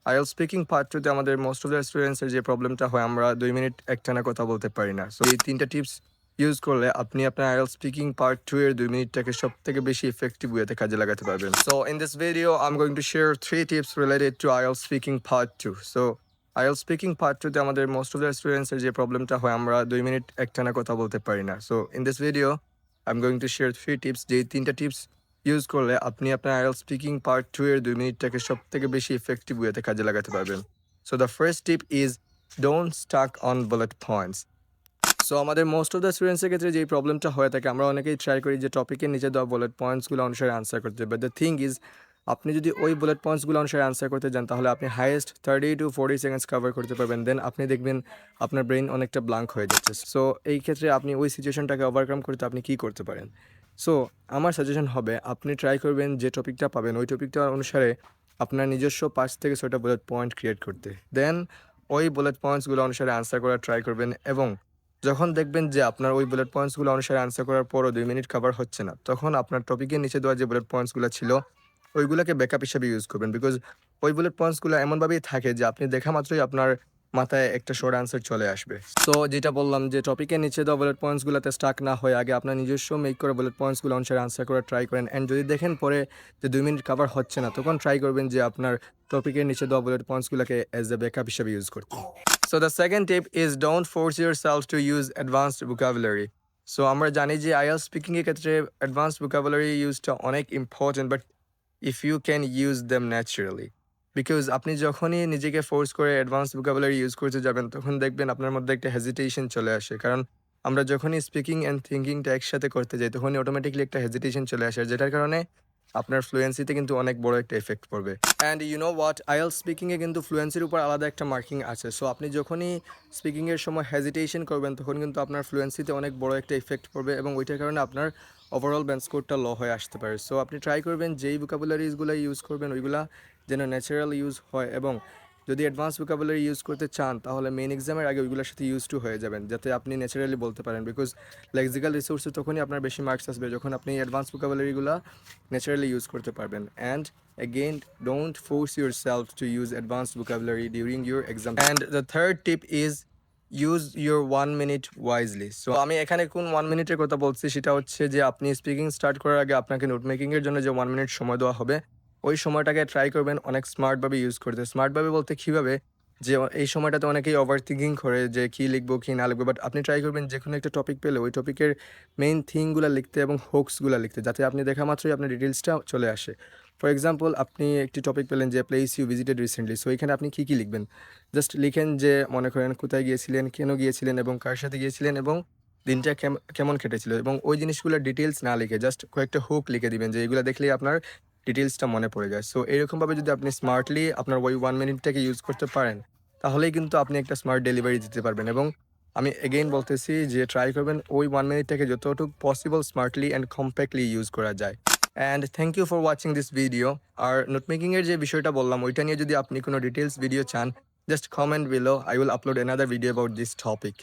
IELTS speaking part 2 তে আমাদের most of the students এর যে প্রবলেমটা হয় আমরা 2 মিনিট একটানা কথা বলতে পারি না। সো এই ৩ টা টিপস ইউজ করলে আপনি আপনার আইএলটিএস স্পিকিং পার্ট 2 এর 2 মিনিটটাকে সবথেকে বেশি ইফেক্টিভ ওয়েতে কাজে লাগাতে পারবেন। So in this video I am going to share 3 tips related to IELTS speaking part 2। So IELTS speaking part 2 তে আমাদের মোস্ট অফ দ্য স্টুডেন্টস এর যে প্রবলেমটা হয় আমরা 2 মিনিট একটানা কথা বলতে পারি না। So in this video I am going to share 3 tips, যেই 3 টা টিপস ইউজ করলে আপনি আপনার আইএলটিএস স্পিকিং পার্ট 2 এর 2 মিনিটটাকে সবথেকে বেশি ইফেক্টিভ ওয়েতে কাজে লাগাতে পারবেন। So the first tip is don't Starc on bullet points. So আমাদের মোস্ট অফ দ্য স্টুডেন্টসের ক্ষেত্রে যেই প্রবলেমটা হয়ে থাকে আমরা অনেকেই ট্রাই করি যে টপিকের নিচে দেওয়া বুলেট পয়েন্টসগুলো অনুসারে আনসার করতে, বাট দ্য থিং ইজ আপনি যদি ওই বুলেট পয়েন্টসগুলো অনুসারে আনসার করতে যান তাহলে আপনি হাইয়েস্ট 30 to 40 সেকেন্ডস কভার করতে পারবেন, দেন আপনি দেখবেন আপনার ব্রেন অনেকটা ব্ল্যাঙ্ক হয়ে যাচ্ছে। সো এই ক্ষেত্রে আপনি ওই সিচুয়েশনটাকে ওভারকাম করতে আপনি কী করতে পারেন? সো আমার সাজেশন হবে আপনি ট্রাই করবেন যে টপিকটা পাবেন ওই টপিকটা অনুসারে আপনার নিজস্ব 5 থেকে 6টা বুলেট পয়েন্ট ক্রিয়েট করতে, দেন ওই বুলেট পয়েন্টসগুলো অনুসারে আনসার করার ট্রাই করবেন। এবং যখন দেখবেন যে আপনার ওই বুলেট পয়েন্টসগুলো অনুসারে আনসার করার পরও 2 মিনিট কভার হচ্ছে না, তখন আপনার টপিকের নিচে দেওয়া যে বুলেট পয়েন্টসগুলো ছিল ওইগুলোকে ব্যাকআপ হিসেবে ইউজ করবেন। বিকজ ওই বুলেট পয়েন্টসগুলো এমনভাবেই থাকে যে আপনি দেখা মাত্রই আপনার মাথায় একটা শর্ট আনসার চলে আসবে। সো যেটা বললাম যে টপিকের নিচে দেওয়া বুলেট পয়েন্টসগুলোতে স্টাক না হয়ে আগে আপনার নিজস্ব মেক করা বুলেট পয়েন্টসগুলো অনুসারে আনসার করার ট্রাই করেন। অ্যান্ড যদি দেখেন পরে যে 2 মিনিট কভার হচ্ছে না, তখন ট্রাই করবেন যে আপনার টপিকের নিচে দেওয়া বুলেট পয়েন্টসগুলোকে অ্যাজ এ ব্যাকআপ হিসেবে ইউজ করতে। So the second tip is don't force yourself to use advanced vocabulary. So আমরা জানি যে IELTS স্পিকিং এর ক্ষেত্রে অ্যাডভান্সড vocabulary ইউজটা অনেক important, but if you can use them naturally. Because আপনি যখনই নিজেকে ফোর্স করে অ্যাডভান্স vocabulary ইউজ করতে যাবেন তখন দেখবেন আপনার মধ্যে একটা হেজিটেশন চলে আসে। কারণ আমরা যখনই স্পিকিং অ্যান্ড থিঙ্কিংটা একসাথে করতে যাই তখনই অটোমেটিকলি একটা হেজিটেশন চলে আসে, যেটার কারণে আপনার ফ্লুয়েন্সিতে কিন্তু অনেক বড় একটা এফেক্ট পড়বে। And you know what, IELTS স্পিকিংয়ে কিন্তু ফ্লুয়েন্সির উপর আলাদা একটা মার্কিং আছে। সো আপনি যখনই স্পিকিংয়ের সময় হেজিটেশন করবেন তখন কিন্তু আপনার ফ্লুয়েন্সিতে অনেক বড় একটা ইফেক্ট পড়বে এবং ওইটার কারণে আপনার ওভারঅল ব্যান্ড স্কোরটা লো হয়ে আসতে পারে। সো আপনি ট্রাই করবেন যেই ভোকাবুলারিজগুলো ইউজ করবেন ওইগুলা যেন ন্যাচারাল ইউজ হয়, এবং যদি অ্যাডভান্স ভোকাবুলারি ইউজ করতে চান তাহলে মেইন এক্সামের আগে ওইগুলোর সাথে ইউজ টু হয়ে যাবেন, যাতে আপনি ন্যাচারালি বলতে পারেন। বিকজ লেক্সিক্যাল রিসোর্সে তখনই আপনার বেশি মার্কস আসবে যখন আপনি অ্যাডভান্স ভোকাবুলারিগুলো ন্যাচারালি ইউজ করতে পারবেন। And again, don't force yourself to use advanced vocabulary during your exam. And the third tip is use your 1 minute wisely. So আমি এখানে কোন 1 মিনিটের কথা বলছি সেটা হচ্ছে যে আপনি স্পিকিং স্টার্ট করার আগে আপনাকে নোট মেকিংয়ের জন্য যে 1 মিনিট সময় দেওয়া হবে ওই সময়টাকে ট্রাই করবেন অনেক স্মার্টভাবে ইউজ করতে। স্মার্টভাবে বলতে কীভাবে, যে এই সময়টাতে অনেকেই ওভার থিঙ্কিং করে যে কী লিখবো কী না লিখবো, বাট আপনি ট্রাই করবেন যে কোনো একটা টপিক পেলে ওই টপিকের মেইন থিংগুলো লিখতে এবং হোক্সগুলো লিখতে, যাতে আপনি দেখা মাত্রই আপনার ডিটেলসটা চলে আসে। ফর এক্সাম্পল, আপনি একটি টপিক পেলেন যে place you visited recently, so এখানে আপনি কী কী লিখবেন? জাস্ট লিখেন যে মনে করেন কোথায় গিয়েছিলেন, কেন গিয়েছিলেন এবং কার সাথে গিয়েছিলেন এবং দিনটা কেমন কেটেছিল, এবং ওই জিনিসগুলোর ডিটেলস না লিখে জাস্ট কয়েকটা হুক লিখে দিবেন যে এগুলো দেখলেই আপনার ডিটেলসটা মনে পড়ে যায়। সো এরকমভাবে যদি আপনি স্মার্টলি আপনার ওই 1 মিনিটটাকে ইউজ করতে পারেন তাহলেই কিন্তু আপনি একটা স্মার্ট ডেলিভারি দিতে পারবেন। এবং আমি এগেইন বলতেছি যে ট্রাই করবেন ওই 1 মিনিটটাকে যতটুকু possible smartly and compactly use করা যায়। And thank you for watching this video. আর নোট মেকিংয়ের যে বিষয়টা বললাম ওইটা নিয়ে যদি আপনি কোনো ডিটেলস ভিডিও চান, just comment below, I will upload another video about this topic.